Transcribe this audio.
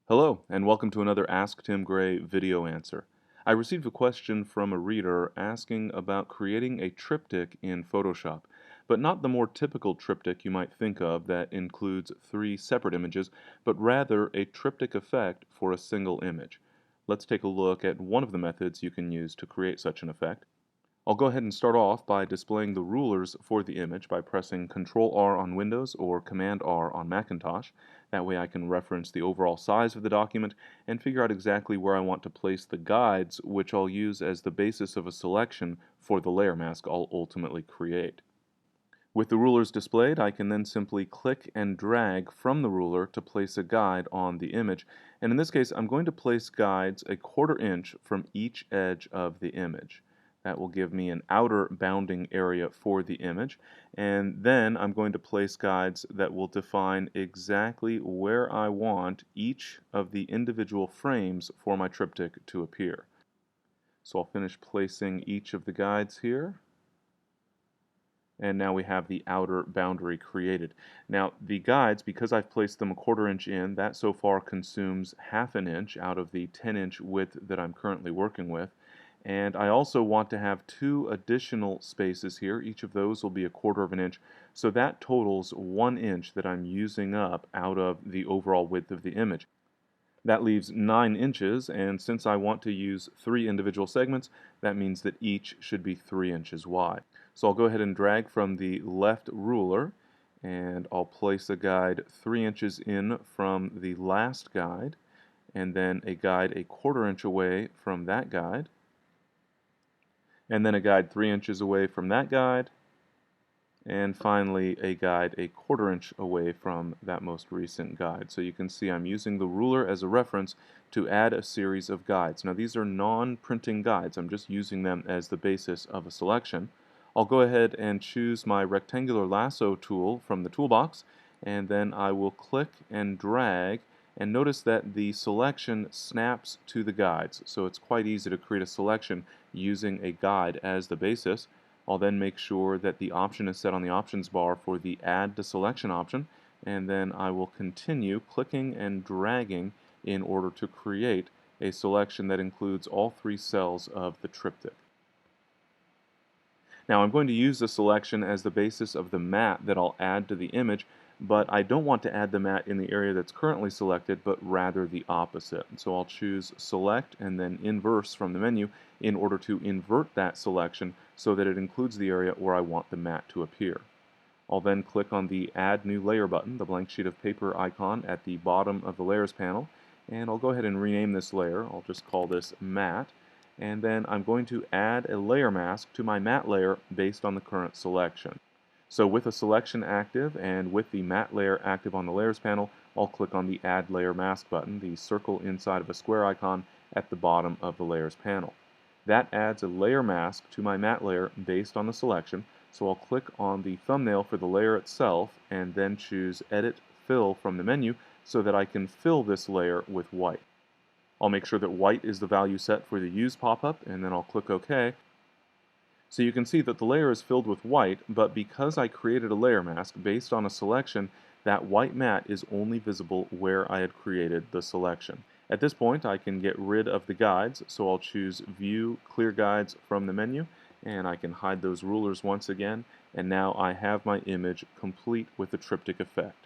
Hello, and welcome to another Ask Tim Gray video answer. I received a question from a reader asking about creating a triptych in Photoshop, but not the more typical triptych you might think of that includes three separate images, but rather a triptych effect for a single image. Let's take a look at one of the methods you can use to create such an effect. I'll go ahead and start off by displaying the rulers for the image by pressing Ctrl-R on Windows or Command-R on Macintosh. That way I can reference the overall size of the document and figure out exactly where I want to place the guides, which I'll use as the basis of a selection for the layer mask I'll ultimately create. With the rulers displayed, I can then simply click and drag from the ruler to place a guide on the image. And in this case, I'm going to place guides a 1/4 inch from each edge of the image. That will give me an outer bounding area for the image. And then I'm going to place guides that will define exactly where I want each of the individual frames for my triptych to appear. So I'll finish placing each of the guides here. And now we have the outer boundary created. Now the guides, because I've placed them a 1/4 inch in, that so far consumes 1/2 inch out of the 10-inch width that I'm currently working with. And I also want to have 2 additional spaces here. Each of those will be a 1/4 inch. So that totals 1 inch that I'm using up out of the overall width of the image. That leaves 9 inches, and since I want to use 3 individual segments, that means that each should be 3 inches wide. So I'll go ahead and drag from the left ruler, and I'll place a guide 3 inches in from the last guide, and then a guide a 1/4 inch away from that guide, and then a guide 3 inches away from that guide, and finally a guide a 1/4 inch away from that most recent guide. So you can see I'm using the ruler as a reference to add a series of guides. Now these are non-printing guides. I'm just using them as the basis of a selection. I'll go ahead and choose my rectangular lasso tool from the toolbox, and then I will click and drag, and notice that the selection snaps to the guides. So it's quite easy to create a selection using a guide as the basis. I'll then make sure that the option is set on the options bar for the Add to Selection option, and then I will continue clicking and dragging in order to create a selection that includes all 3 cells of the triptych. Now I'm going to use the selection as the basis of the mat that I'll add to the image, but I don't want to add the mat in the area that's currently selected, but rather the opposite. So I'll choose Select and then Inverse from the menu in order to invert that selection so that it includes the area where I want the mat to appear. I'll then click on the Add New Layer button, the blank sheet of paper icon at the bottom of the Layers panel, and I'll go ahead and rename this layer. I'll just call this Mat. And then I'm going to add a layer mask to my matte layer based on the current selection. So with a selection active and with the matte layer active on the Layers panel, I'll click on the Add Layer Mask button, the circle inside of a square icon at the bottom of the Layers panel. That adds a layer mask to my matte layer based on the selection, so I'll click on the thumbnail for the layer itself and then choose Edit Fill from the menu so that I can fill this layer with white. I'll make sure that white is the value set for the Use pop-up, and then I'll click OK. So you can see that the layer is filled with white, but because I created a layer mask based on a selection, that white mat is only visible where I had created the selection. At this point, I can get rid of the guides, so I'll choose View Clear Guides from the menu, and I can hide those rulers once again, and now I have my image complete with the triptych effect.